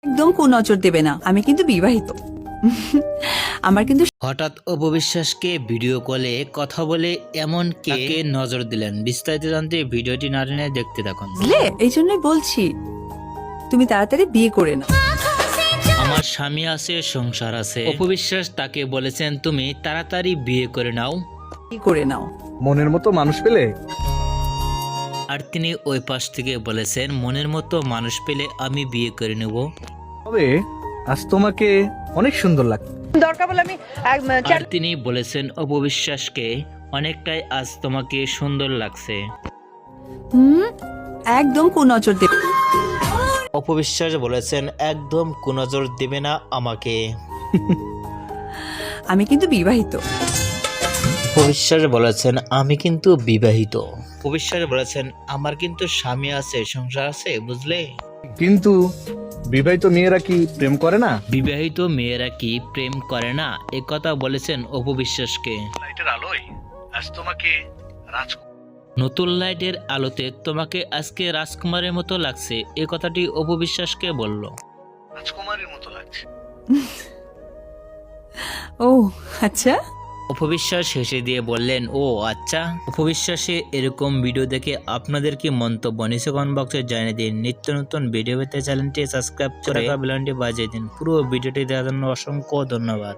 একদম কুনজর দেবে না, আমি কিন্তু বিবাহিত। আমার কিন্তু হঠাৎ অপবিশ্বাসকে ভিডিও কলে কথা বলে এমন কে নজর দিলেন, বিস্তারিত জানতে ভিডিওটি না টেনে দেখতে থাকুন। বুঝলে, এই জন্যই বলছি তুমি তাড়াতাড়ি বিয়ে করে নাও। আমার স্বামী আছে, সংসার আছে। অপবিশ্বাস তাকে বলেছেন তুমি তাড়াতাড়ি বিয়ে করে নাও। বিয়ে করে নাও। মনের মতো মানুষ পেলে আর তিনি ওই পাশ থেকে বলেছেন মনের মতো মানুষ পেলে আমি বিয়ে করে নেব। তবে আজ তোমাকে অনেক সুন্দর লাগছে। দরকার বলে আমি আর তিনি বলেছেন অপবিশ্বাসকে অনেকটাই আজ তোমাকে সুন্দর লাগছে। একদম কুনজর দেবে। অপবিশ্বাস বলেছেন একদম কুনজর দেবে না আমাকে। আমি কিন্তু বিবাহিত। অপবিশ্বাস বলেছেন আমি কিন্তু বিবাহিত। অপবিশ্বাস বলেছেন আমার কিন্তু স্বামী আছে, সংসার আছে, বুঝলে। কিন্তু বিবাহিত মেয়েরা কি প্রেম করে না? বিবাহিত মেয়েরা কি প্রেম করে না, এ কথা বলেছেন অপবিশ্বাসকে। লাইটের আলোয় আজ তোমাকে নতুন লাইটের আলোতে তোমাকে আজকে রাজকুমারের মতো লাগছে, এ কথাটি অপবিশ্বাসকে বলল। রাজকুমারীর মতো লাগছে। ও আচ্ছা। অপবিশ্বাস হেসে দিয়ে বললেন ও আচ্ছা। অপবিশ্বাসে এরকম ভিডিও দেখে আপনাদের কি মন্তব্য নিচে কমেন্ট বক্সে জানিয়ে দিন। নিত্য নতুন ভিডিও পেতে চ্যানেলটি সাবস্ক্রাইব করে বেল আইকনটি বাজিয়ে দিন। পুরো ভিডিওটি দেখার জন্য অসংখ্য ধন্যবাদ।